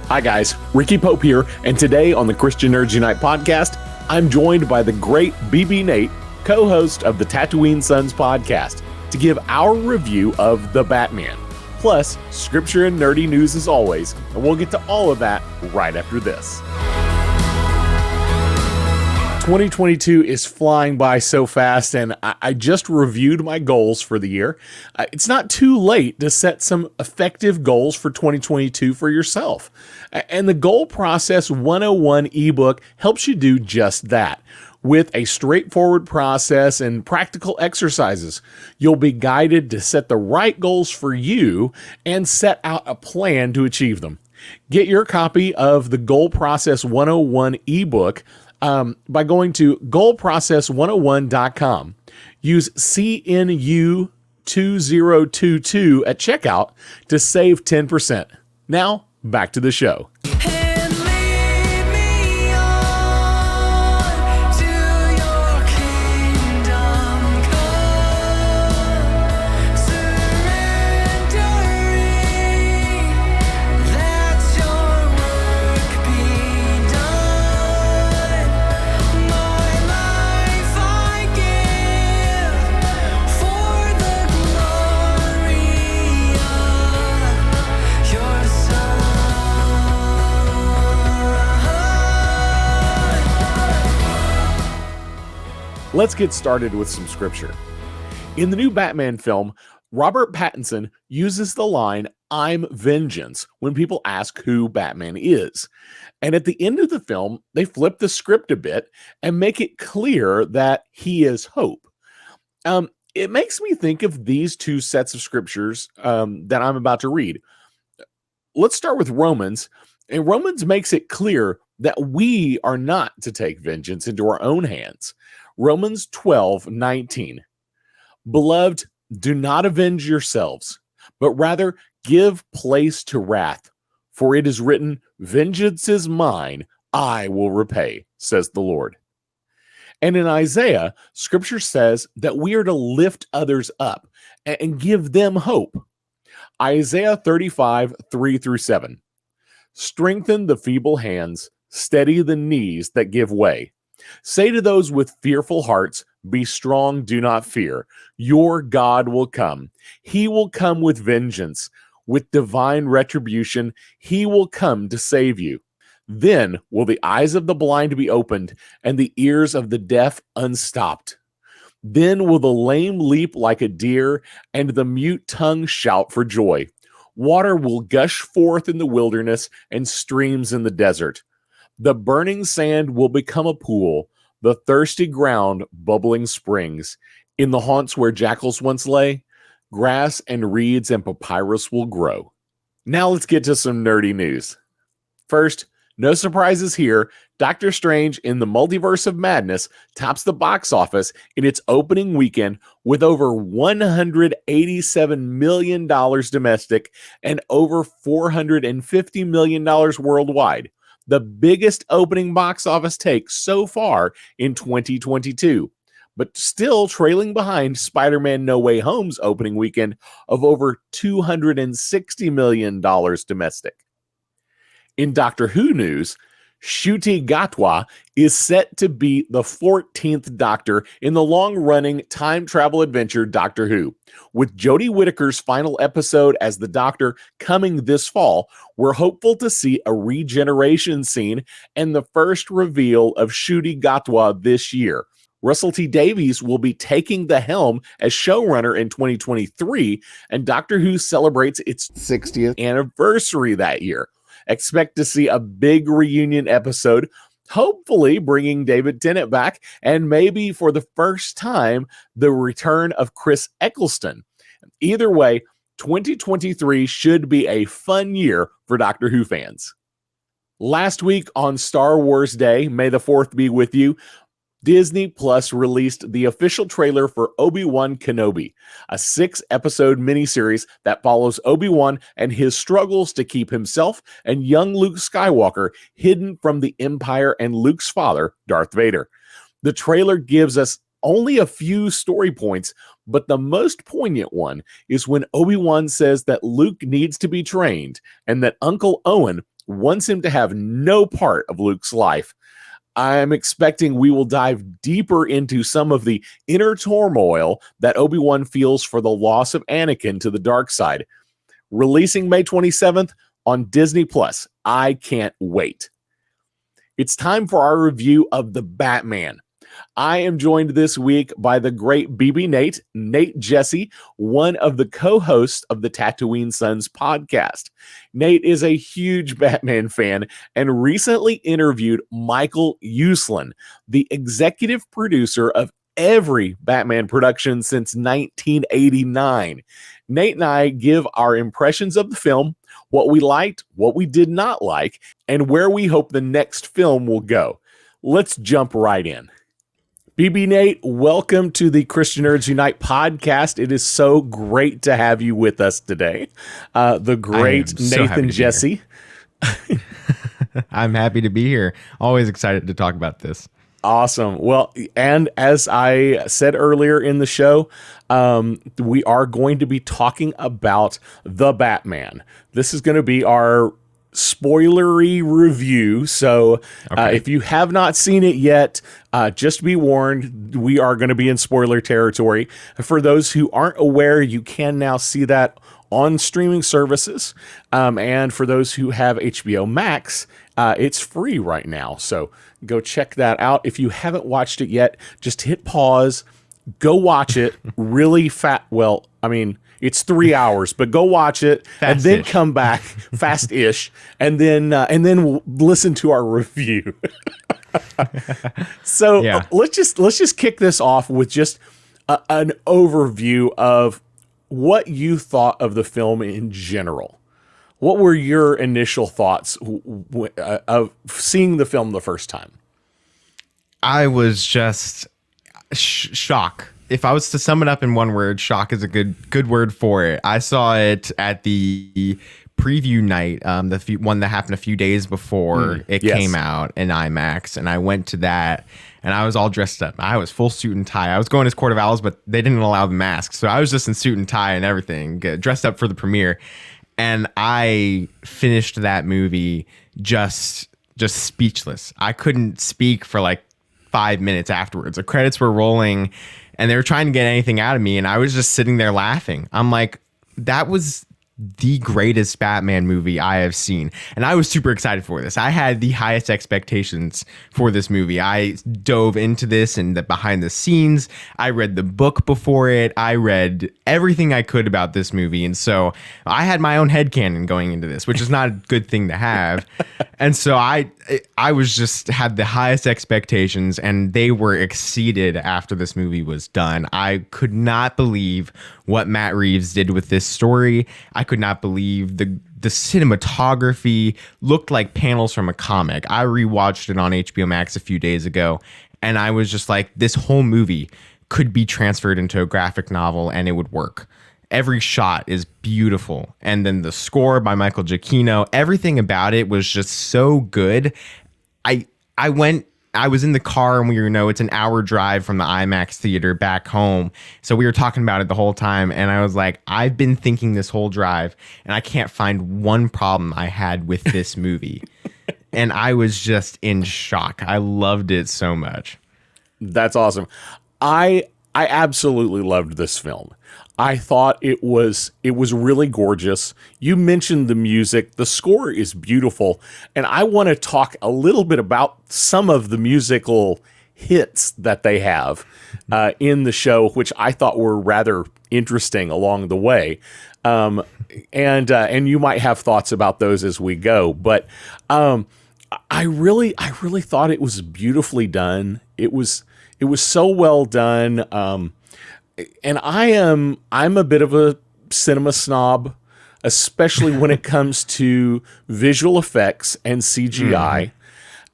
Hi guys, Ricky Pope here, and today on the Christian Nerds Unite podcast, I'm joined by the great BB Nate, co-host of the Tatooine Sons Podcast, to give our review of The Batman, plus scripture and nerdy news as always, and we'll get to all of that right after this. 2022 is flying by so fast, and I just reviewed my goals for the year. It's not too late to set some effective goals for 2022 for yourself. And the Goal Process 101 ebook helps you do just that. With a straightforward process and practical exercises, you'll be guided to set the right goals for you and set out a plan to achieve them. Get your copy of the Goal Process 101 ebook by going to goalprocess101.com. Use CNU2022 at checkout to save 10%. Now, back to the show. Let's get started with some scripture. In the new Batman film, Robert Pattinson uses the line, "I'm vengeance," when people ask who Batman is. And at the end of the film, they flip the script a bit and make it clear that he is hope. It makes me think of these two sets of scriptures that I'm about to read. Let's start with Romans. And Romans makes it clear that we are not to take vengeance into our own hands. Romans 12:19. Beloved, do not avenge yourselves, but rather give place to wrath. For it is written, vengeance is mine, I will repay, says the Lord. And in Isaiah, scripture says that we are to lift others up and give them hope. Isaiah 35:3-7. Strengthen the feeble hands, steady the knees that give way. Say to those with fearful hearts, be strong, do not fear. Your God will come. He will come with vengeance. With divine retribution, he will come to save you. Then will the eyes of the blind be opened and the ears of the deaf unstopped. Then will the lame leap like a deer and the mute tongue shout for joy. Water will gush forth in the wilderness and streams in the desert. The burning sand will become a pool, the thirsty ground bubbling springs. In the haunts where jackals once lay, grass and reeds and papyrus will grow. Now let's get to some nerdy news. First, no surprises here, Doctor Strange in the Multiverse of Madness tops the box office in its opening weekend with over $187 million domestic and over $450 million worldwide. The biggest opening box office take so far in 2022, but still trailing behind Spider-Man No Way Home's opening weekend of over $260 million domestic. In Doctor Who news, Ncuti Gatwa is set to be the 14th Doctor in the long-running time travel adventure Doctor Who. With Jodie Whittaker's final episode as the Doctor coming this fall, we're hopeful to see a regeneration scene and the first reveal of Ncuti Gatwa this year. Russell T Davies will be taking the helm as showrunner in 2023, and Doctor Who celebrates its 60th anniversary that year. Expect to see a big reunion episode, hopefully bringing David Tennant back, and maybe for the first time, the return of Chris Eccleston. Either way, 2023 should be a fun year for Doctor Who fans. Last week on Star Wars Day, May the 4th be with you, Disney Plus released the official trailer for Obi-Wan Kenobi, a 6-episode miniseries that follows Obi-Wan and his struggles to keep himself and young Luke Skywalker hidden from the Empire and Luke's father, Darth Vader. The trailer gives us only a few story points, but the most poignant one is when Obi-Wan says that Luke needs to be trained and that Uncle Owen wants him to have no part of Luke's life. I'm expecting we will dive deeper into some of the inner turmoil that Obi-Wan feels for the loss of Anakin to the dark side. Releasing May 27th on Disney Plus. I can't wait. It's time for our review of The Batman. I am joined this week by the great BB Nate Jesse, one of the co-hosts of the Tatooine Sons Podcast. Nate is a huge Batman fan and recently interviewed Micheal Uslan, the executive producer of every Batman production since 1989. Nate and I give our impressions of the film, what we liked, what we did not like, and where we hope the next film will go. Let's jump right in. BB Nate, welcome to the Christian Nerds Unite podcast. It is so great to have you with us today. The great Nathan Jesse. I'm happy to be here. Always excited to talk about this. Awesome. Well, and as I said earlier in the show, we are going to be talking about The Batman. This is going to be our spoilery review. So if you have not seen it yet, just be warned, we are going to be in spoiler territory. For those who aren't aware, you can now see that on streaming services. And for those who have HBO Max, it's free right now. So go check that out. If you haven't watched it yet, just hit pause, go watch it really fast. Well, I mean, it's 3 hours, but go watch it and then come back fast-ish and then listen to our review. So let's just kick this off with just an overview of what you thought of the film in general. What were your initial thoughts of seeing the film the first time? I was just shock. If I was to sum it up in one word, shock is a good word for it. I saw it at the preview night, the one that happened a few days before it came out in IMAX, and I went to that, and I was all dressed up. I was full suit and tie. I was going as Court of Owls, but they didn't allow the masks, so I was just in suit and tie and everything, dressed up for the premiere, and I finished that movie just speechless. I couldn't speak for like 5 minutes afterwards. The credits were rolling, and they were trying to get anything out of me, and I was just sitting there laughing. I'm like, that was the greatest Batman movie I have seen. And I was super excited for this. I had the highest expectations for this movie. I dove into this and the behind the scenes. I read the book before it. I read everything I could about this movie. And so I had my own headcanon going into this, which is not a good thing to have. And so I was just had the highest expectations, and they were exceeded after this movie was done. I could not believe what Matt Reeves did with this story. I could not believe the cinematography looked like panels from a comic. I rewatched it on HBO Max a few days ago, and I was just like, this whole movie could be transferred into a graphic novel and it would work. Every shot is beautiful. And then the score by Michael Giacchino, everything about it was just so good. I was in the car, and it's an hour drive from the IMAX theater back home. So we were talking about it the whole time. And I was like, I've been thinking this whole drive, and I can't find one problem I had with this movie. And I was just in shock. I loved it so much. That's awesome. I absolutely loved this film. I thought it was really gorgeous. You mentioned the music. The score is beautiful. And I want to talk a little bit about some of the musical hits that they have in the show, which I thought were rather interesting along the way. And you might have thoughts about those as we go. But I really thought it was beautifully done. It was so well done. And I'm a bit of a cinema snob, especially when it comes to visual effects and CGI.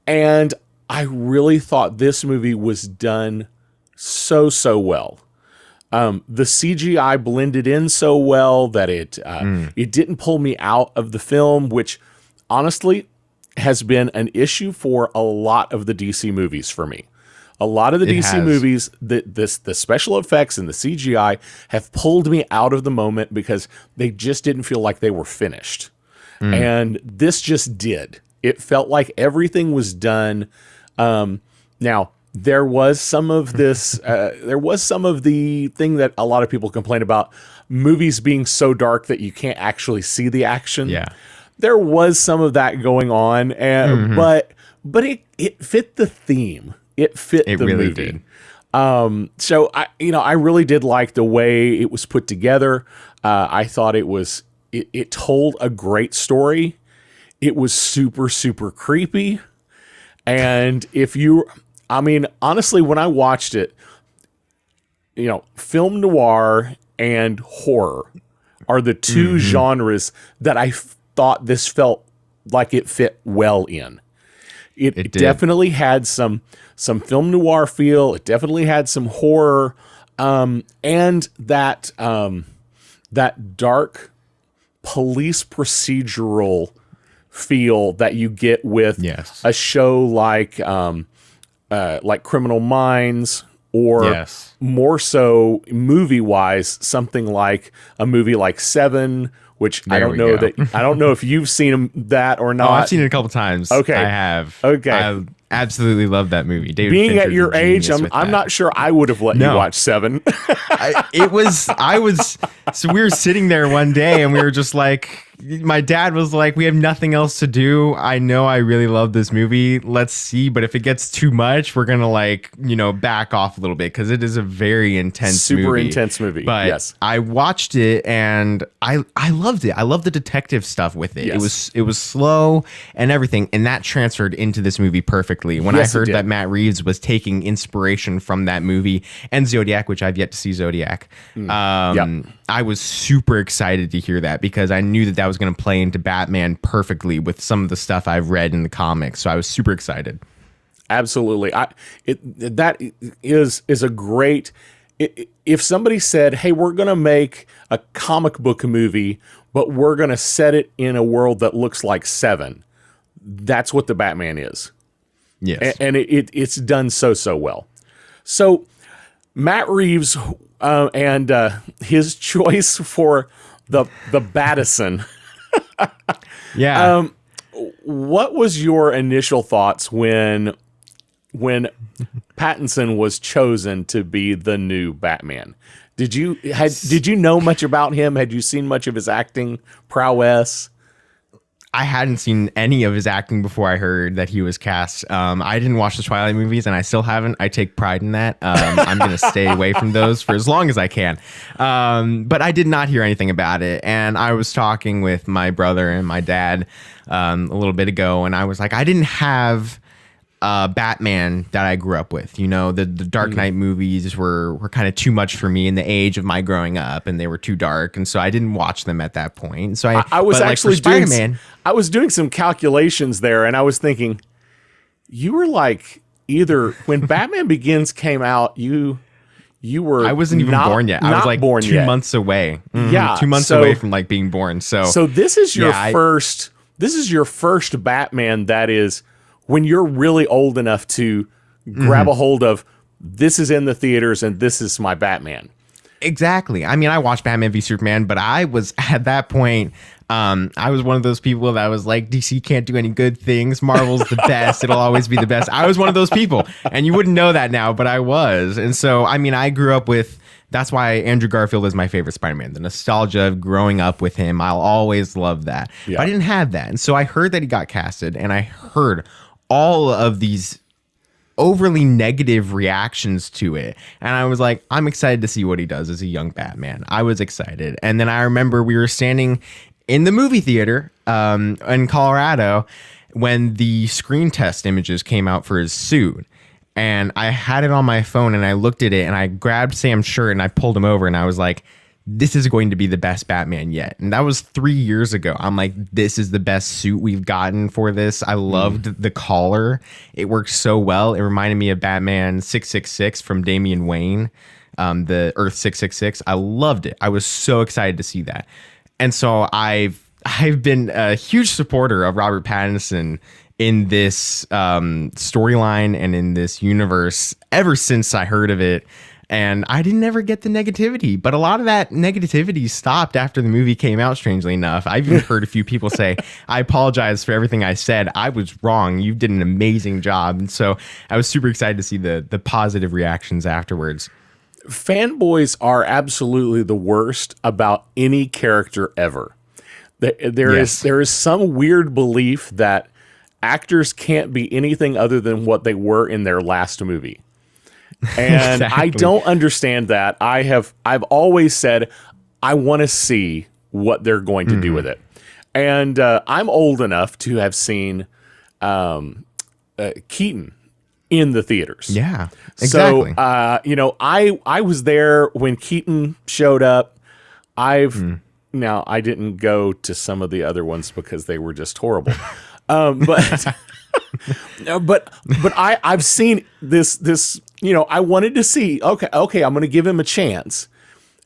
And I really thought this movie was done so well. The CGI blended in so well that it didn't pull me out of the film, which honestly has been an issue for a lot of the DC movies for me. A lot of the DC movies, the special effects and the CGI have pulled me out of the moment because they just didn't feel like they were finished. And this just did. It felt like everything was done. Now, there was some of this, there was some of the thing that a lot of people complain about, movies being so dark that you can't actually see the action. Yeah. There was some of that going on, and but it fit the theme. It fit the really movie. did. So I really did like the way it was put together. I thought it told a great story. It was super, super creepy. And honestly, when I watched it, film noir and horror are the two genres that I thought this felt like it fit well in. It definitely had some film noir feel. It definitely had some horror, and that dark police procedural feel that you get with a show like Criminal Minds, or more so movie wise, something like a movie like Seven, which I don't know if you've seen that or not. Oh, I've seen it a couple times. Okay, I have. Okay, I absolutely love that movie. David Being Fincher's at your age, I'm not sure I would have let you watch Seven. So we were sitting there one day and we were just like, my dad was like, we have nothing else to do. I know I really love this movie. Let's see. But if it gets too much, we're going to back off a little bit, because it is a very intense super intense movie. But yes, I watched it and I loved it. I love the detective stuff with it. Yes. It was slow and everything. And that transferred into this movie perfectly. When I heard that Matt Reeves was taking inspiration from that movie and Zodiac, which I've yet to see Zodiac, I was super excited to hear that, because I knew that was going to play into Batman perfectly with some of the stuff I've read in the comics. So I was super excited. Absolutely. That is a great, if somebody said, hey, we're going to make a comic book movie, but we're going to set it in a world that looks like Seven, that's what the Batman is. Yes. And it's done so well. So Matt Reeves and his choice for the Battison. Yeah. What was your initial thoughts when Pattinson was chosen to be the new Batman? Did you know much about him? Had you seen much of his acting prowess? I hadn't seen any of his acting before I heard that he was cast. I didn't watch the Twilight movies, and I still haven't. I take pride in that. I'm going to stay away from those for as long as I can. But I did not hear anything about it. And I was talking with my brother and my dad a little bit ago, and I was like, I didn't have Batman that I grew up with. The Dark Knight movies were kind of too much for me in the age of my growing up, and they were too dark, and so I didn't watch them at that point. So I was actually doing some calculations there, and I was thinking, you were like, either when Batman Begins came out, you were I wasn't even born yet. I was like born 2 yet. months away. Yeah, 2 months away from being born. So this is your first. This is your first Batman that is when you're really old enough to grab a hold of, this is in the theaters and this is my Batman. Exactly. I mean, I watched Batman v Superman, but I was at that point, I was one of those people that was like, DC can't do any good things. Marvel's the best. It'll always be the best. I was one of those people, and you wouldn't know that now, but I was. And so, I mean, I grew up with, that's why Andrew Garfield is my favorite Spider-Man. The nostalgia of growing up with him, I'll always love that. Yeah. But I didn't have that. And so I heard that he got casted, and I heard all of these overly negative reactions to it, and I was like, I'm excited to see what he does as a young Batman. I was excited. And then I remember we were standing in the movie theater in Colorado when the screen test images came out for his suit, and I had it on my phone, and I looked at it, and I grabbed Sam's shirt and I pulled him over, and I was like, this is going to be the best Batman yet. And that was 3 years ago. I'm like, this is the best suit we've gotten for this. I loved the collar. It worked so well. It reminded me of Batman 666 from Damian Wayne, the Earth 666. I loved it. I was so excited to see that. And so I've been a huge supporter of Robert Pattinson in this storyline and in this universe ever since I heard of it. And I didn't ever get the negativity, but a lot of that negativity stopped after the movie came out, strangely enough. I've even heard a few people say, I apologize for everything I said. I was wrong. You did an amazing job. And so I was super excited to see the positive reactions afterwards. Fanboys are absolutely the worst about any character ever. There is some weird belief that actors can't be anything other than what they were in their last movie. And Exactly. I don't understand that. I've always said I want to see what they're going to do with it. And I'm old enough to have seen Keaton in the theaters. Yeah, exactly. So, I was there when Keaton showed up. Now, I didn't go to some of the other ones because they were just horrible. But I've seen this, I wanted to see, okay, I'm going to give him a chance.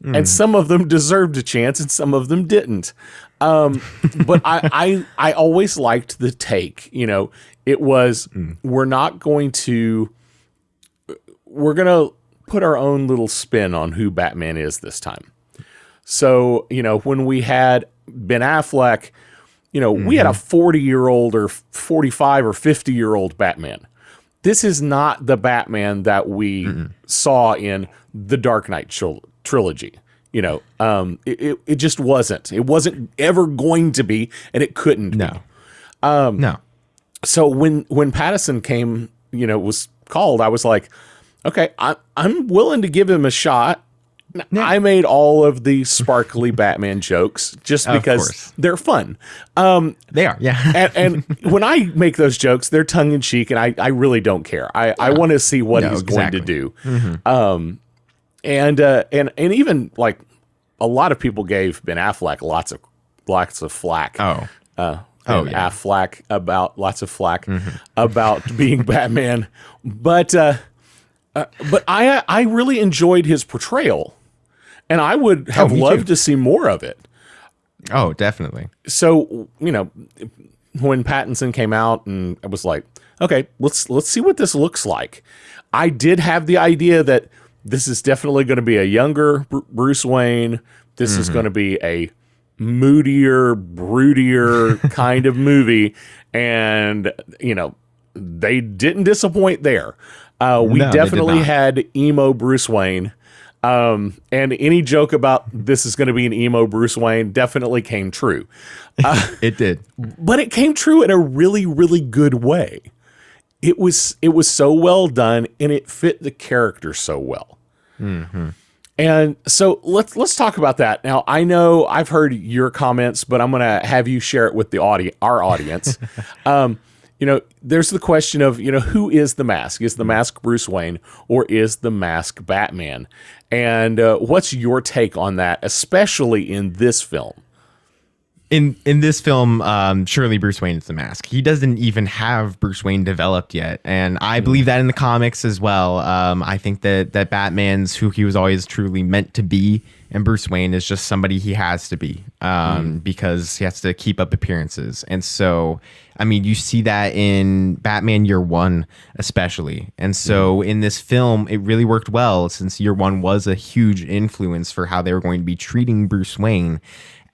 And some of them deserved a chance and some of them didn't. But I always liked the take, it was, we're going to put our own little spin on who Batman is this time. So, when we had Ben Affleck, we had a 40-year-old or 45 or 50-year-old Batman. This is not the Batman that we saw in the Dark Knight trilogy. It just wasn't. It wasn't ever going to be, and it couldn't be. No. So when Pattinson came, was called, I was like, okay, I'm willing to give him a shot. I made all of the sparkly Batman jokes just because they're fun. They are, yeah. and when I make those jokes, they're tongue in cheek, and I really don't care. I want to see what he's going to do. And even like a lot of people gave Ben Affleck lots of flack. Affleck about lots of flack about being Batman, but I really enjoyed his portrayal. And I would have loved to see more of it. Oh, definitely. So, when Pattinson came out, and I was like, okay, let's see what this looks like. I did have the idea that this is definitely going to be a younger Bruce Wayne. This is going to be a moodier, broodier kind of movie. And, they didn't disappoint there. We definitely had emo Bruce Wayne. And any joke about this is going to be an emo Bruce Wayne definitely came true. It did. But it came true in a really, really good way. It was so well done, and it fit the character so well. And so let's talk about that. Now, I know I've heard your comments, but I'm going to have you share it with our audience. There's the question of, who is the Mask? Is the Mask Bruce Wayne, or is the Mask Batman? And what's your take on that, especially in this film? In this film, surely Bruce Wayne is the Mask. He doesn't even have Bruce Wayne developed yet, and I believe that in the comics as well. I think that Batman's who he was always truly meant to be, and Bruce Wayne is just somebody he has to be because he has to keep up appearances. And so, I mean, you see that in Batman Year One especially. And so in this film, it really worked well since Year One was a huge influence for how they were going to be treating Bruce Wayne.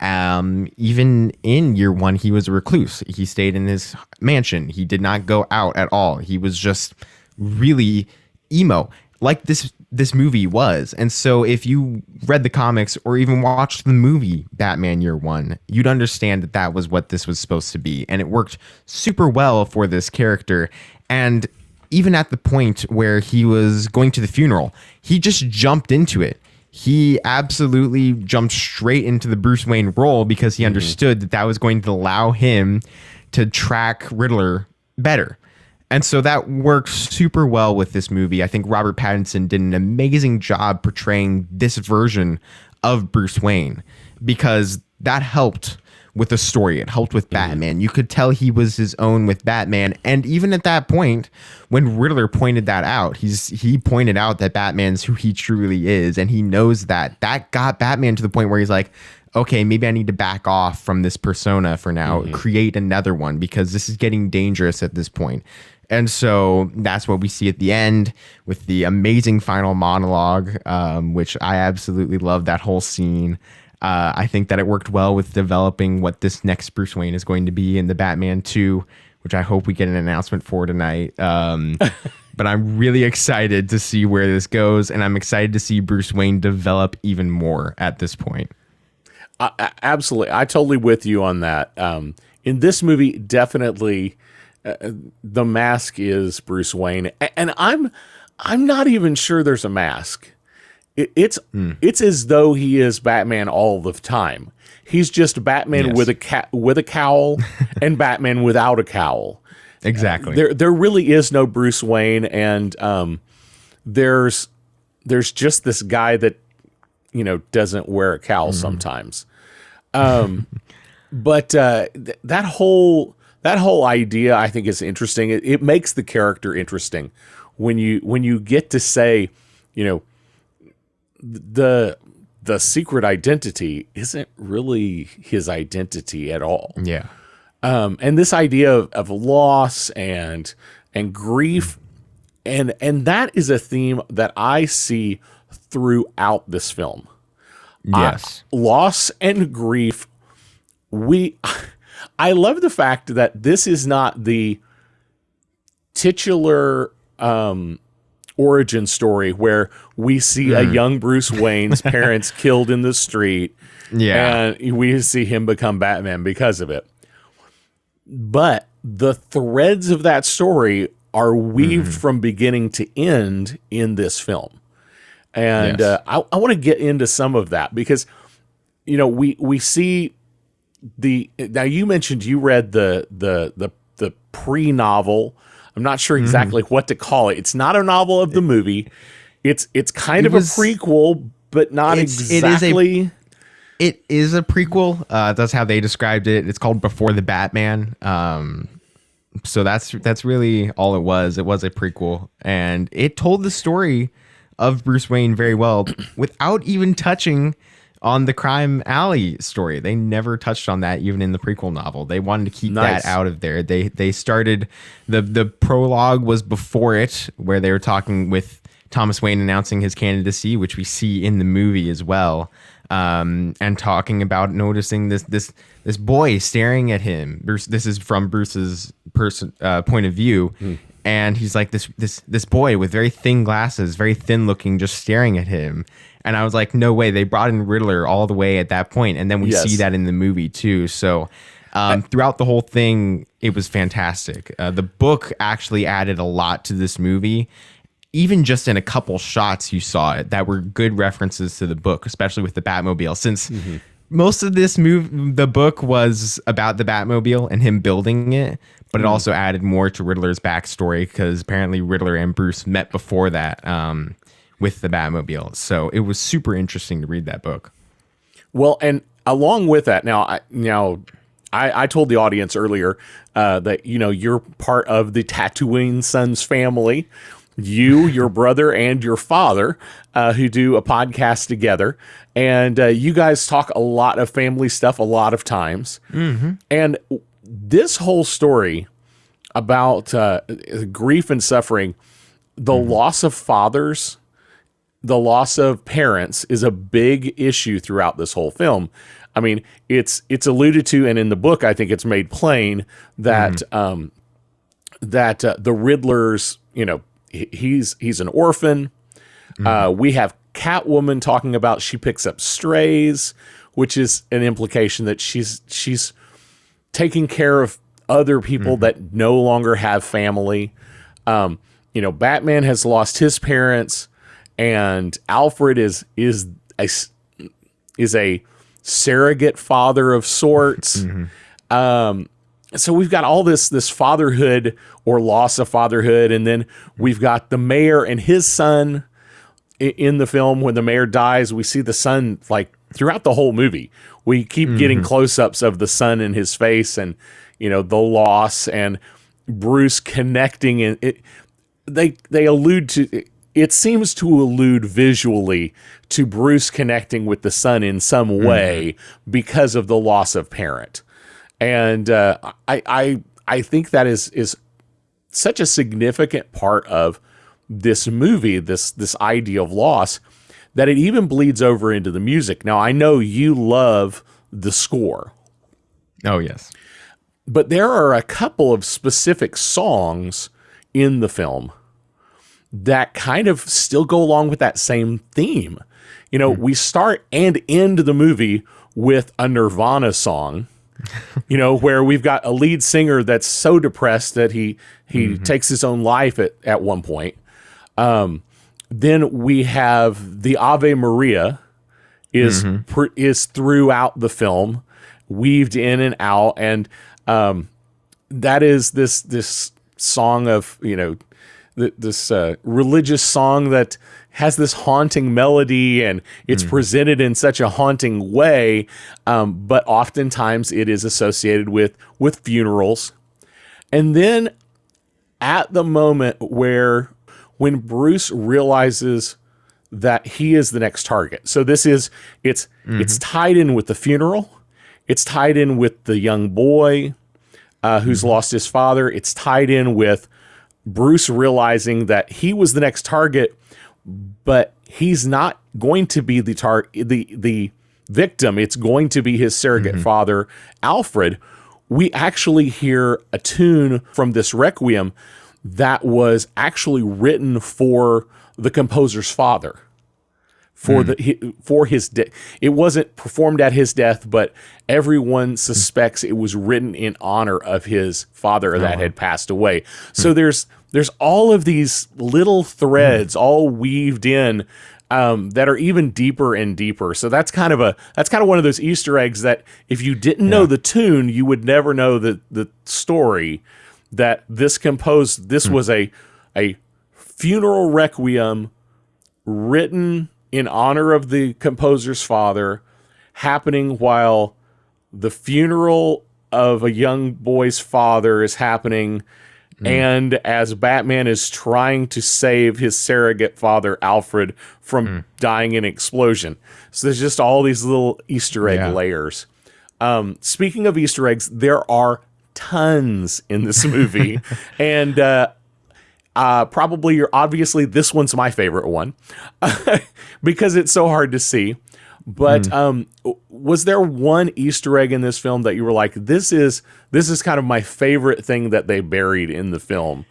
Even in Year One, he was a recluse. He stayed in his mansion. He did not go out at all. He was just really emo, like this movie was. And so if you read the comics or even watched the movie Batman Year One, you'd understand that was what this was supposed to be. And it worked super well for this character. And even at the point where he was going to the funeral, he just jumped into it. He absolutely jumped straight into the Bruce Wayne role because he understood that was going to allow him to track Riddler better. And so that worked super well with this movie. I think Robert Pattinson did an amazing job portraying this version of Bruce Wayne because that helped with the story. It helped with Batman. You could tell he was his own with Batman. And even at that point, when Riddler pointed that out, he pointed out that Batman's who he truly is. And he knows that got Batman to the point where he's like, okay, maybe I need to back off from this persona for now, create another one, because this is getting dangerous at this point. And so that's what we see at the end with the amazing final monologue, which I absolutely love that whole scene. I think that it worked well with developing what this next Bruce Wayne is going to be in the Batman 2, which I hope we get an announcement for tonight. But I'm really excited to see where this goes, and I'm excited to see Bruce Wayne develop even more at this point. Absolutely. I totally with you on that. In this movie, definitely the mask is Bruce Wayne, and I'm not even sure there's a mask. It's as though he is Batman all the time. He's just Batman with a cowl and Batman without a cowl. Exactly. There really is no Bruce Wayne, and there's just this guy that doesn't wear a cowl sometimes. But that whole idea, I think, is interesting. It makes the character interesting when you get to say, the secret identity isn't really his identity at all. Yeah. And this idea of loss and grief, and that is a theme that I see throughout this film. Yes. Loss and grief. I love the fact that this is not the titular origin story where we see a young Bruce Wayne's parents killed in the street, and we see him become Batman because of it. But the threads of that story are weaved from beginning to end in this film. And I want to get into some of that because, we see now you mentioned you read the pre-novel. I'm not sure exactly what to call it. It's not a novel of the movie. It's kind of a prequel, but not exactly. It is a prequel. That's how they described it. It's called Before the Batman. So that's really all it was. It was a prequel, and it told the story of Bruce Wayne very well without even touching on the crime alley story. They never touched on that even in the prequel novel. They wanted to keep that out of there. They started the prologue was before it, where they were talking with Thomas Wayne announcing his candidacy, which we see in the movie as well. And talking about noticing this boy staring at him. This is from Bruce's point of view, and he's like this boy with very thin glasses, very thin looking, just staring at him. And I was like, no way! They brought in Riddler all the way at that point, and then we see that in the movie too. So throughout the whole thing, it was fantastic. The book actually added a lot to this movie. Even just in a couple shots you saw it that were good references to the book, especially with the Batmobile, since most of the book was about the Batmobile and him building it, but it also added more to Riddler's backstory because apparently Riddler and Bruce met before that with the Batmobile. So it was super interesting to read that book. Well, and along with that, I told the audience earlier that, you're part of the Tatooine Sons family. You, your brother, and your father, who do a podcast together. And you guys talk a lot of family stuff a lot of times. And this whole story about grief and suffering, the loss of fathers, the loss of parents is a big issue throughout this whole film. I mean, it's alluded to, and in the book, I think it's made plain that the Riddler's, he's an orphan. We have Catwoman talking about she picks up strays, which is an implication that she's taking care of other people that no longer have family. Batman has lost his parents, and Alfred is a surrogate father of sorts. So we've got all this fatherhood or loss of fatherhood, and then we've got the mayor and his son in the film. When the mayor dies, we see the son like throughout the whole movie. We keep getting close-ups of the son in his face, and the loss and Bruce connecting. And they allude to it seems to allude visually to Bruce connecting with the son in some way because of the loss of parent. And I think that is such a significant part of this movie, this idea of loss, that it even bleeds over into the music. Now, I know you love the score. Oh, yes. But there are a couple of specific songs in the film that kind of still go along with that same theme. You know, we start and end the movie with a Nirvana song, you know, where we've got a lead singer that's so depressed that he takes his own life at one point. Then we have the Ave Maria is throughout the film, weaved in and out, and that is this song of, you know, this religious song that has this haunting melody, and it's presented in such a haunting way, but oftentimes it is associated with funerals. And then at the moment when Bruce realizes that he is the next target. So this is, it's tied in with the funeral. It's tied in with the young boy who's lost his father. It's tied in with Bruce realizing that he was the next target, but he's not going to be the victim. It's going to be his surrogate father, Alfred. We actually hear a tune from this Requiem that was actually written for the composer's father, for his death. It wasn't performed at his death, but everyone suspects it was written in honor of his father that had passed away. So there's all of these little threads all weaved in that are even deeper and deeper. So that's kind of one of those Easter eggs that if you didn't know the tune, you would never know the story that this was a funeral requiem written in honor of the composer's father, happening while the funeral of a young boy's father is happening, and as Batman is trying to save his surrogate father, Alfred, from dying in an explosion. So there's just all these little Easter egg layers. Speaking of Easter eggs, there are tons in this movie. And obviously this one's my favorite one because it's so hard to see. But was there one Easter egg in this film that you were like, this is kind of my favorite thing that they buried in the film?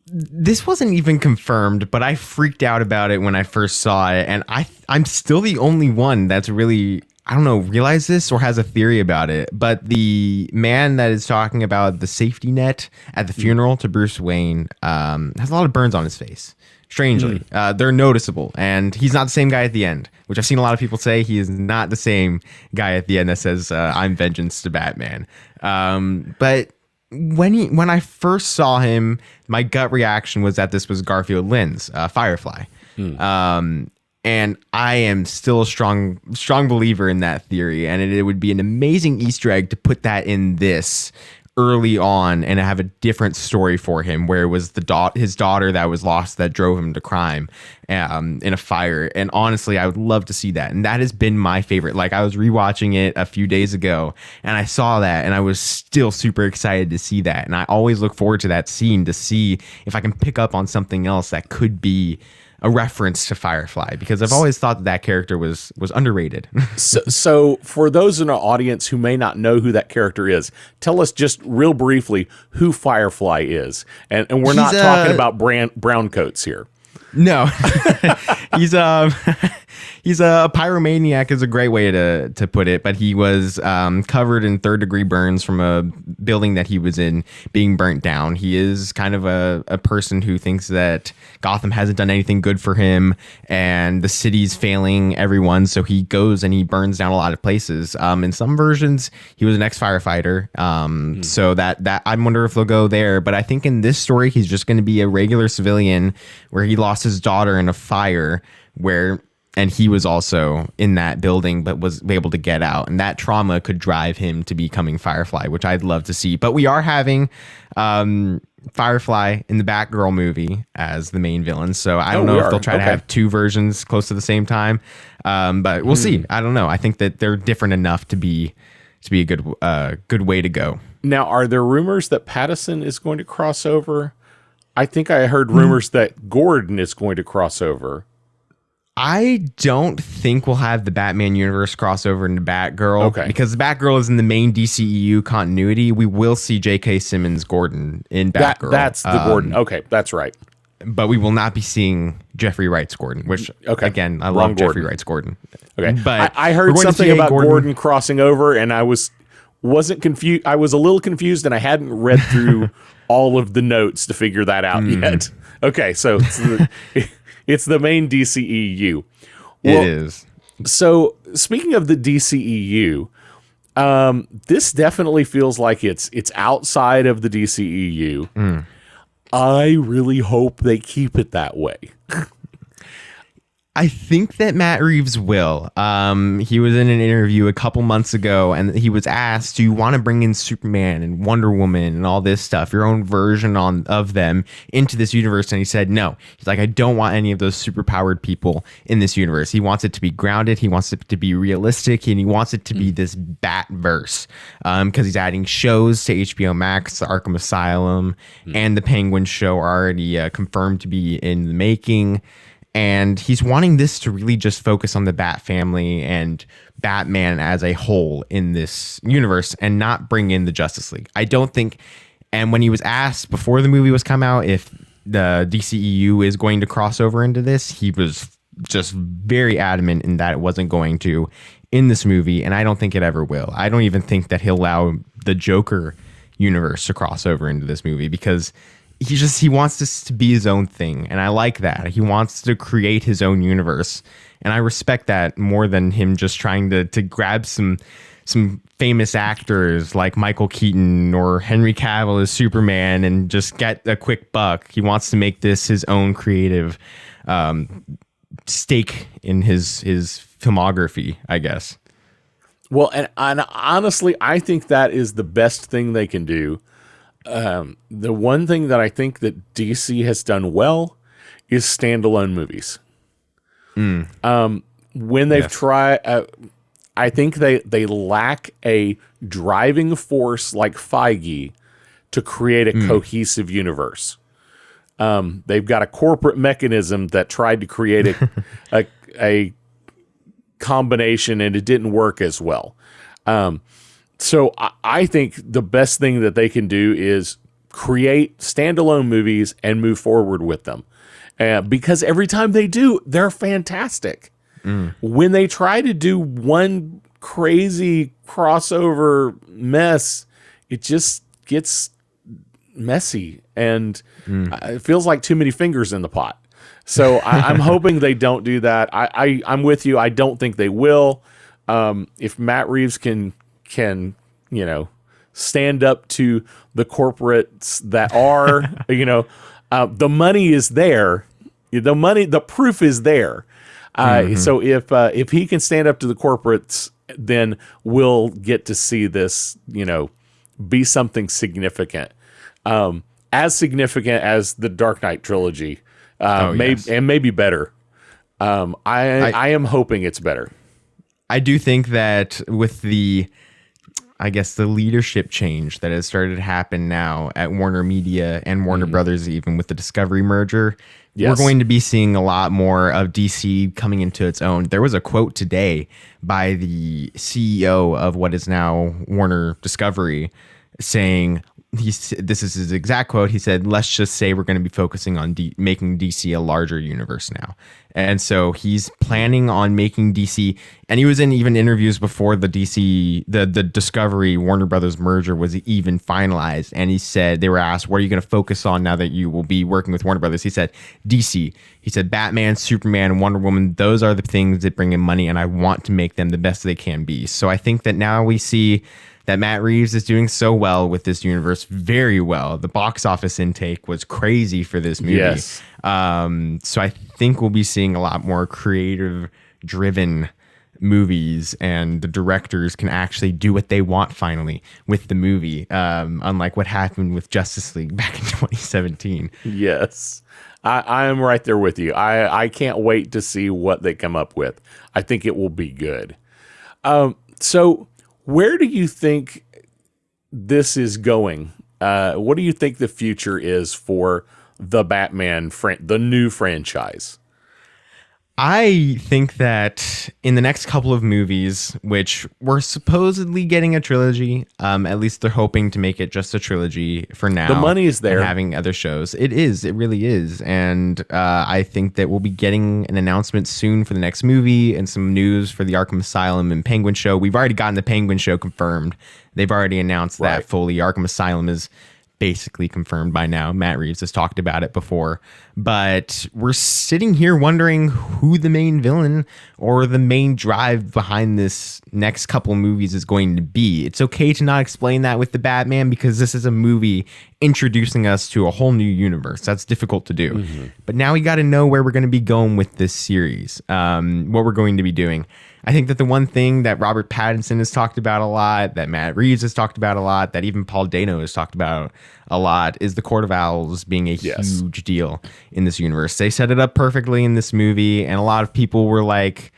This wasn't even confirmed, but I freaked out about it when I first saw it, and I'm still the only one that's really, I don't know, realized this or has a theory about it. But the man that is talking about the safety net at the funeral to Bruce Wayne has a lot of burns on his face. Strangely, they're noticeable, and he's not the same guy at the end, which I've seen a lot of people say he is not the same guy at the end that says, I'm vengeance to Batman. But when I first saw him, my gut reaction was that this was Garfield Lynn's Firefly. And I am still a strong believer in that theory, and it would be an amazing Easter egg to put that in this early on and have a different story for him, where it was his daughter that was lost that drove him to crime in a fire. And honestly, I would love to see that. And that has been my favorite. Like, I was rewatching it a few days ago and I saw that and I was still super excited to see that. And I always look forward to that scene to see if I can pick up on something else that could be a reference to Firefly, because I've always thought that character was underrated. So for those in our audience who may not know who that character is, tell us just real briefly who Firefly is. And we're not talking about brown coats here. No, he's a pyromaniac is a great way to put it, but he was covered in third-degree burns from a building that he was in being burnt down. He is kind of a person who thinks that Gotham hasn't done anything good for him and the city's failing everyone, so he goes and he burns down a lot of places. In some versions, he was an ex-firefighter, so that I wonder if they'll go there, but I think in this story, he's just going to be a regular civilian where he lost his daughter in a fire and he was also in that building but was able to get out, and that trauma could drive him to becoming Firefly, which I'd love to see. But we are having Firefly in the Batgirl movie as the main villain. So I don't know if they'll try to have two versions close to the same time. But we'll see. I don't know. I think that they're different enough to be a good way to go. Now, are there rumors that Pattinson is going to cross over? I think I heard rumors that Gordon is going to cross over. I don't think we'll have the Batman universe crossover into Batgirl because Batgirl is in the main DCEU continuity. We will see J.K. Simmons Gordon in Batgirl. That's the Gordon. Okay, that's right. But we will not be seeing Jeffrey Wright's Gordon, which, again, I love Jeffrey Wright's Gordon. Okay, but I heard something about Gordon crossing over, and I wasn't confused. I was a little confused, and I hadn't read through all of the notes to figure that out yet. Okay, so it's the main DCEU. Well, it is. So speaking of the DCEU, this definitely feels like it's outside of the DCEU. I really hope they keep it that way. I think that Matt Reeves will. He was in an interview a couple months ago, and he was asked, do you want to bring in Superman and Wonder Woman and all this stuff, your own version of them into this universe? And he said no. He's like, I don't want any of those superpowered people in this universe. He wants it to be grounded. He wants it to be realistic, and he wants it to be this Batverse, because he's adding shows to HBO Max. The Arkham Asylum and the Penguin show are already confirmed to be in the making. And he's wanting this to really just focus on the Bat family and Batman as a whole in this universe and not bring in the Justice League. I don't think, and when he was asked before the movie was come out if the DCEU is going to cross over into this, he was just very adamant in that it wasn't going to in this movie, and I don't think it ever will. I don't even think that he'll allow the Joker universe to cross over into this movie because he wants this to be his own thing, and I like that. He wants to create his own universe, and I respect that more than him just trying to grab some famous actors like Michael Keaton or Henry Cavill as Superman and just get a quick buck. He wants to make this his own creative stake in his filmography, I guess. Well, and honestly, I think that is the best thing they can do. The one thing that I think that DC has done well is standalone movies. When they've tried, I think they lack a driving force like Feige to create a cohesive universe. They've got a corporate mechanism that tried to create a combination, and it didn't work as well. So I think the best thing that they can do is create standalone movies and move forward with them. Because every time they do, they're fantastic. When they try to do one crazy crossover mess, it just gets messy, and it feels like too many fingers in the pot. So I'm hoping they don't do that. I'm with you. I don't think they will. If Matt Reeves can stand up to the corporates that are, the money is there. The proof is there. So if he can stand up to the corporates, then we'll get to see this, be something significant. As significant as the Dark Knight trilogy, and maybe better. I am hoping it's better. I do think that with the leadership change that has started to happen now at Warner Media and Warner Brothers, even with the Discovery merger, we're going to be seeing a lot more of DC coming into its own. There was a quote today by the CEO of what is now Warner Discovery saying, this is his exact quote. He said, let's just say we're going to be focusing on making DC a larger universe now. And so he's planning on making DC, and he was in even interviews before the Discovery Warner Brothers merger was even finalized. And he said, they were asked, what are you going to focus on now that you will be working with Warner Brothers? He said, DC. He said, Batman, Superman, and Wonder Woman, those are the things that bring in money, and I want to make them the best they can be. So I think that now we see that Matt Reeves is doing so well with this universe, very well. The box office intake was crazy for this movie. Yes. So I think we'll be seeing a lot more creative-driven movies and the directors can actually do what they want finally with the movie, unlike what happened with Justice League back in 2017. Yes. I am right there with you. I can't wait to see what they come up with. I think it will be good. So where do you think this is going? What do you think the future is for the Batman, the new franchise? I think that in the next couple of movies, which we're supposedly getting a trilogy, at least they're hoping to make it just a trilogy for now. The money is there. And having other shows. It is. It really is. And I think that we'll be getting an announcement soon for the next movie and some news for the Arkham Asylum and Penguin show. We've already gotten the Penguin show confirmed. They've already announced that fully. Arkham Asylum is basically confirmed by now. Matt Reeves has talked about it before, but we're sitting here wondering who the main villain or the main drive behind this next couple movies is going to be. It's okay to not explain that with the Batman because this is a movie introducing us to a whole new universe. That's difficult to do. But now we got to know where we're going to be going with this series, what we're going to be doing. I think that the one thing that Robert Pattinson has talked about a lot, that Matt Reeves has talked about a lot, that even Paul Dano has talked about a lot, is the Court of Owls being a huge deal in this universe. They set it up perfectly in this movie, and a lot of people were like,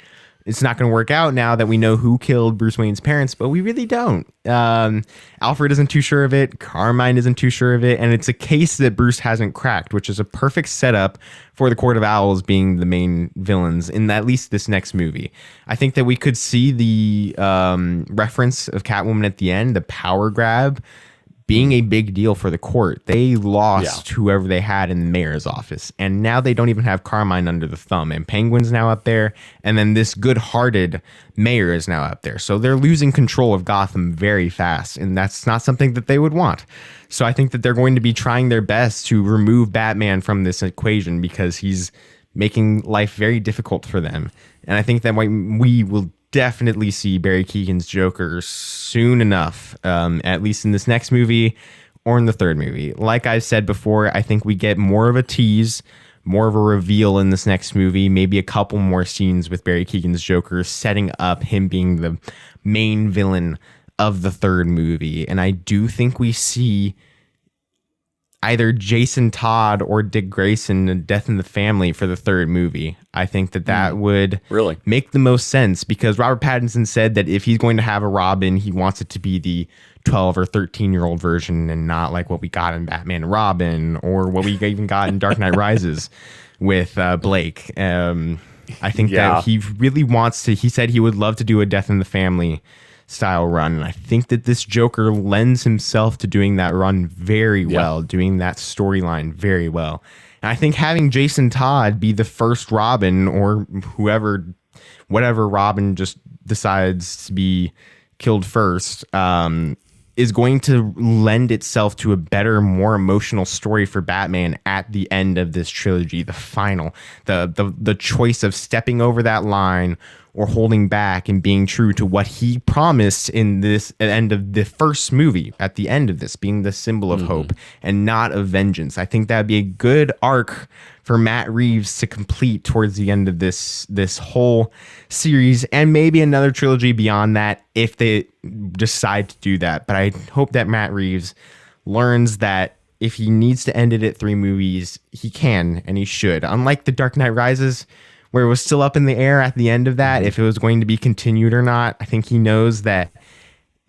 it's not going to work out now that we know who killed Bruce Wayne's parents, but we really don't. Alfred isn't too sure of it. Carmine isn't too sure of it. And it's a case that Bruce hasn't cracked, which is a perfect setup for the Court of Owls being the main villains in at least this next movie. I think that we could see the reference of Catwoman at the end, the power grab, being a big deal for the court. They lost whoever they had in the mayor's office, and now they don't even have Carmine under the thumb, and Penguin's now up there, and then this good-hearted mayor is now up there. So they're losing control of Gotham very fast, and that's not something that they would want. So I think that they're going to be trying their best to remove Batman from this equation because he's making life very difficult for them. And I think that we will definitely see Barry Keoghan's Joker soon enough, at least in this next movie or in the third movie. Like I said before, I think we get more of a tease, more of a reveal in this next movie, maybe a couple more scenes with Barry Keoghan's Joker setting up him being the main villain of the third movie. And I do think we see either Jason Todd or Dick Grayson in Death in the Family for the third movie. I think that would really make the most sense because Robert Pattinson said that if he's going to have a Robin, he wants it to be the 12 or 13-year-old version and not like what we got in Batman and Robin or what we even got in Dark Knight Rises with Blake. I think that he really wants to, he said he would love to do a Death in the Family style run. And I think that this Joker lends himself to doing that run very well, doing that storyline very well. And I think having Jason Todd be the first Robin or whatever Robin just decides to be killed first, is going to lend itself to a better, more emotional story for Batman at the end of this trilogy, the final, the choice of stepping over that line or holding back and being true to what he promised in this end of the first movie, at the end of this, being the symbol of hope and not of vengeance. I think that'd be a good arc for Matt Reeves to complete towards the end of this whole series, and maybe another trilogy beyond that if they decide to do that. But I hope that Matt Reeves learns that if he needs to end it at 3 movies, he can and he should. Unlike The Dark Knight Rises, where it was still up in the air at the end of that, if it was going to be continued or not. I think he knows that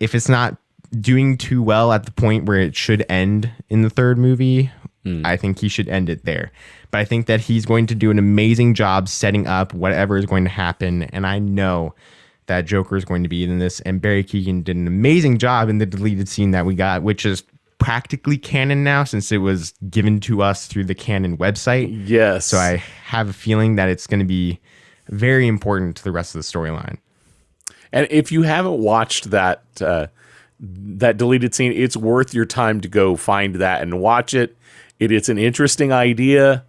if it's not doing too well at the point where it should end in the third movie, I think he should end it there. But I think that he's going to do an amazing job setting up whatever is going to happen. And I know that Joker is going to be in this. And Barry Keoghan did an amazing job in the deleted scene that we got, which is practically canon now since it was given to us through the canon website. Yes. So I have a feeling that it's going to be very important to the rest of the storyline. And if you haven't watched that deleted scene, it's worth your time to go find that and watch it. It's an interesting idea,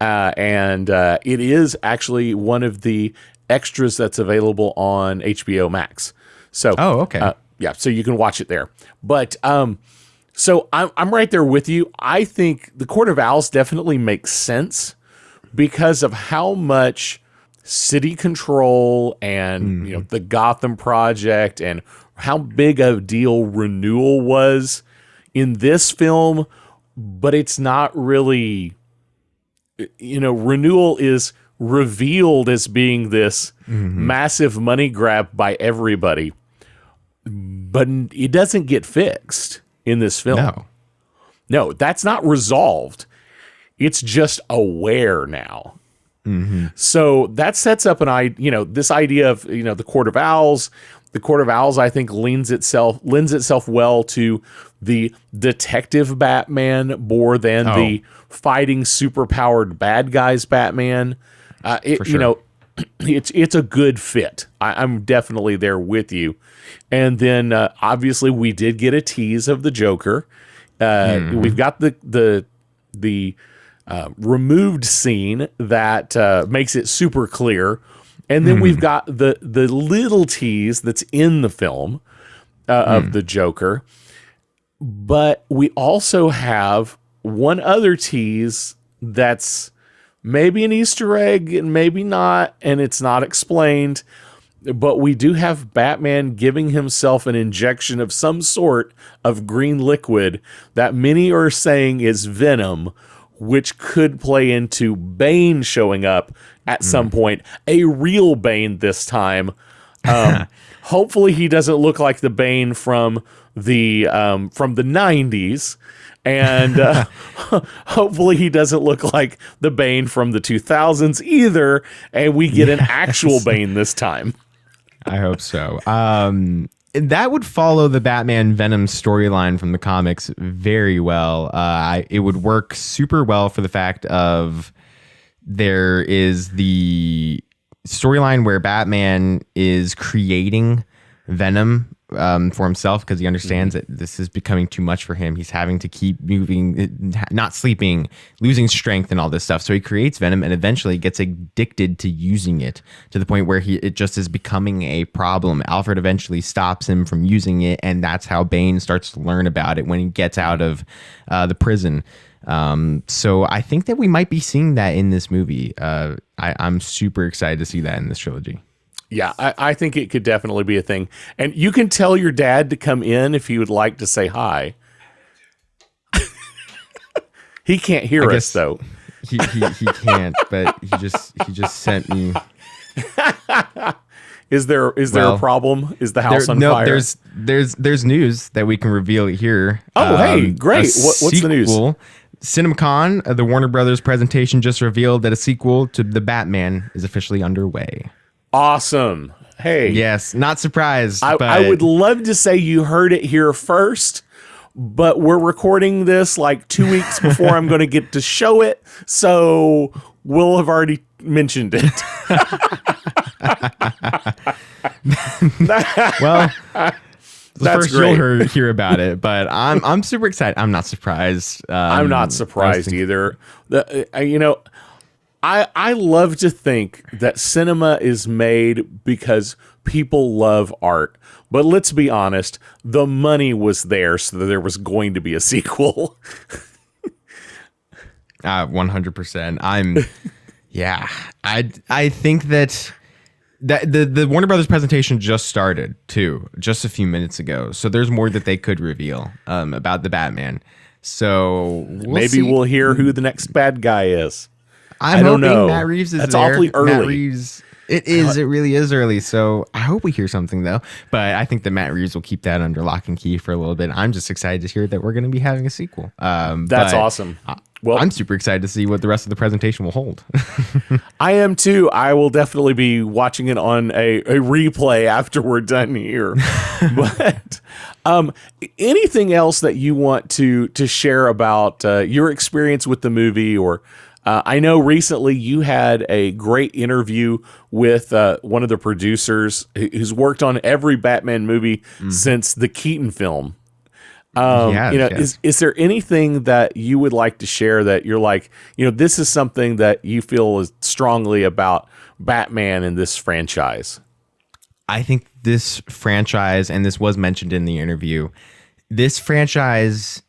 and it is actually one of the extras that's available on HBO Max. So, okay. So you can watch it there. But so I'm right there with you. I think the Court of Owls definitely makes sense because of how much city control and the Gotham Project and how big a deal renewal was in this film, but it's not really, renewal is revealed as being this massive money grab by everybody, but it doesn't get fixed in this film. No, that's not resolved. It's just aware now. So that sets up this idea of, the Court of Owls. The Court of Owls, I think, lends itself well to the detective Batman more than the fighting superpowered bad guys Batman. It's a good fit. I'm definitely there with you. And then obviously we did get a tease of the Joker. We've got the removed scene that makes it super clear. And then we've got the little tease that's in the film of the Joker. But we also have one other tease that's maybe an Easter egg and maybe not, and it's not explained. But we do have Batman giving himself an injection of some sort of green liquid that many are saying is venom, which could play into Bane showing up at some point, a real Bane this time. Hopefully he doesn't look like the Bane from the 90s. And hopefully he doesn't look like the Bane from the 2000s either. And we get an actual Bane this time. I hope so. That would follow the Batman Venom storyline from the comics very well. It would work super well for the fact of there is the storyline where Batman is creating Venom for himself because he understands that this is becoming too much for him. He's having to keep moving, not sleeping, losing strength and all this stuff. So he creates Venom and eventually gets addicted to using it to the point where it just is becoming a problem. Alfred eventually stops him from using it, and that's how Bane starts to learn about it when he gets out of the prison. So I think that we might be seeing that in this movie. I'm super excited to see that in this trilogy. Yeah, I think it could definitely be a thing. And you can tell your dad to come in if he would like to say hi. He can't hear us though. He can't, but he just sent me. Is there a problem? Is the house on fire? There's news that we can reveal here. Oh, hey, great. What's the news? CinemaCon, the Warner Brothers presentation just revealed that a sequel to The Batman is officially underway. Awesome. Hey. Yes, not surprised. I would love to say you heard it here first, but we're recording this like 2 weeks before I'm going to get to show it, so we'll have already mentioned it. Well, first you'll hear about it, but I'm super excited. I'm not surprised. I'm not surprised either. I love to think that cinema is made because people love art. But let's be honest, the money was there, so that there was going to be a sequel. 100%. I think that the Warner Brothers presentation just started too, just a few minutes ago. So there's more that they could reveal about the Batman. So maybe we'll hear who the next bad guy is. I don't know. Matt Reeves is That's there. awfully early. Matt Reeves, it is. It really is early. So I hope we hear something though. But I think that Matt Reeves will keep that under lock and key for a little bit. I'm just excited to hear that we're going to be having a sequel. That's awesome. Well, I'm super excited to see what the rest of the presentation will hold. I am too. I will definitely be watching it on a replay after we're done here. But anything else that you want to share about your experience with the movie? Or I know recently you had a great interview with one of the producers who's worked on every Batman movie since the Keaton film. Is there anything that you would like to share that you're like, this is something that you feel is strongly about Batman in this franchise? I think this franchise, and this was mentioned in the interview, this franchise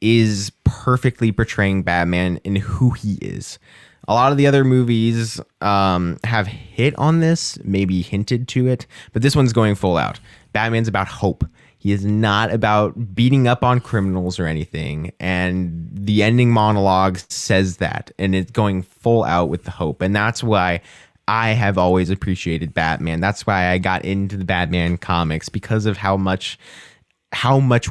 is perfectly portraying Batman in who he is. A lot of the other movies have hit on this, maybe hinted to it, but this one's going full out. Batman's about hope. He is not about beating up on criminals or anything. And the ending monologue says that. And it's going full out with the hope. And that's why I have always appreciated Batman. That's why I got into the Batman comics, because of how much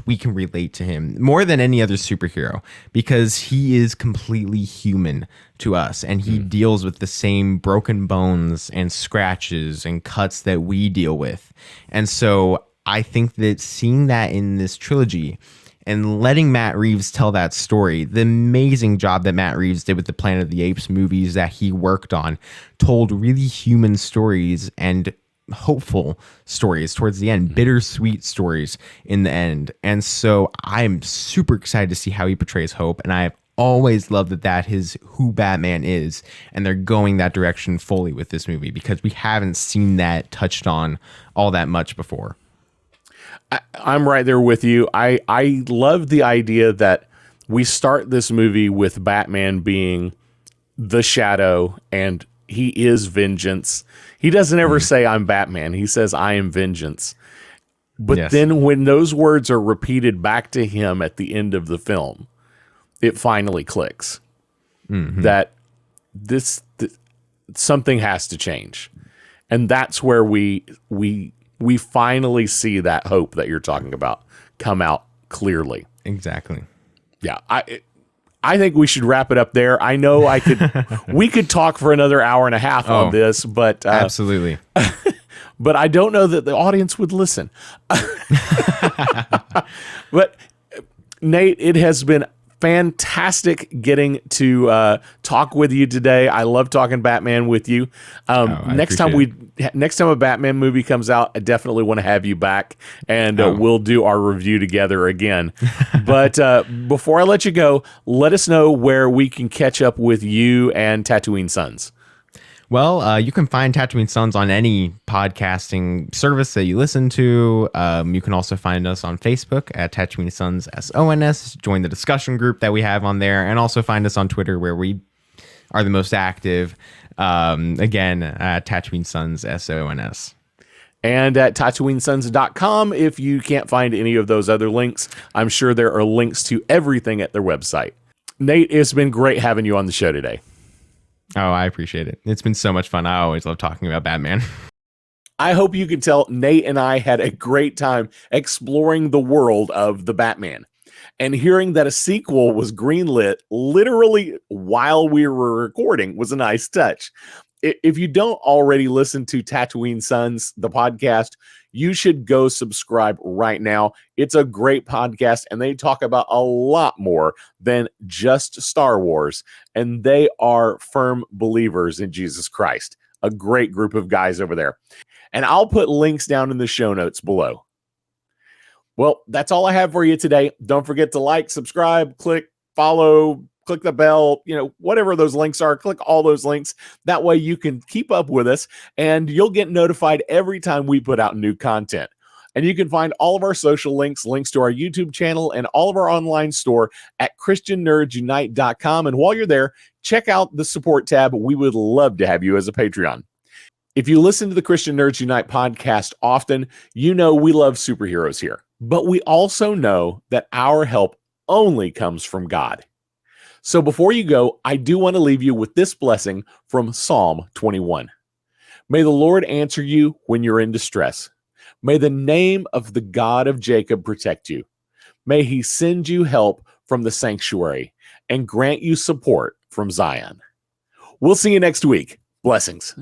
we can relate to him more than any other superhero, because he is completely human to us, and he deals with the same broken bones and scratches and cuts that we deal with. And so I think that seeing that in this trilogy and letting Matt Reeves tell that story, the amazing job that Matt Reeves did with the Planet of the Apes movies that he worked on, told really human stories and hopeful stories towards the end, bittersweet stories in the end. And so I'm super excited to see how he portrays hope, and I've always loved that is who Batman is, and they're going that direction fully with this movie, because we haven't seen that touched on all that much before. I'm right there with you. I love the idea that we start this movie with Batman being the Shadow, and he is vengeance. He doesn't ever say I'm Batman. He says I am vengeance. But then when those words are repeated back to him at the end of the film, it finally clicks that this something has to change. And that's where we finally see that hope that you're talking about come out clearly. Exactly. Yeah. I think we should wrap it up there. I know we could talk for another hour and a half on this, but absolutely. But I don't know that the audience would listen. But Nate, it has been fantastic getting to talk with you today. I love talking Batman with you. Next time a Batman movie comes out, I definitely want to have you back, and we'll do our review together again. But before I let you go, let us know where we can catch up with you and Tatooine Sons. Well, you can find Tatooine Sons on any podcasting service that you listen to. You can also find us on Facebook at Tatooine Sons SONS. Join the discussion group that we have on there, and also find us on Twitter, where we are the most active. Again, Tatooine Sons SONS. And at TatooineSons.com, if you can't find any of those other links, I'm sure there are links to everything at their website. Nate, it's been great having you on the show today. Oh, I appreciate it. It's been so much fun. I always love talking about Batman. I hope you can tell Nate and I had a great time exploring the world of the Batman. And hearing that a sequel was greenlit literally while we were recording was a nice touch. If you don't already listen to Tatooine Sons, the podcast, you should go subscribe right now. It's a great podcast, and they talk about a lot more than just Star Wars. And they are firm believers in Jesus Christ. A great group of guys over there. And I'll put links down in the show notes below. Well, that's all I have for you today. Don't forget to like, subscribe, click, follow, click the bell, whatever those links are, click all those links. That way you can keep up with us, and you'll get notified every time we put out new content. And you can find all of our social links to our YouTube channel, and all of our online store at ChristianNerdsUnite.com. And while you're there, check out the support tab. We would love to have you as a Patreon. If you listen to the Christian Nerds Unite podcast often, you know we love superheroes here. But we also know that our help only comes from God. So before you go, I do want to leave you with this blessing from Psalm 21. May the Lord answer you when you're in distress. May the name of the God of Jacob protect you. May he send you help from the sanctuary and grant you support from Zion. We'll see you next week. Blessings.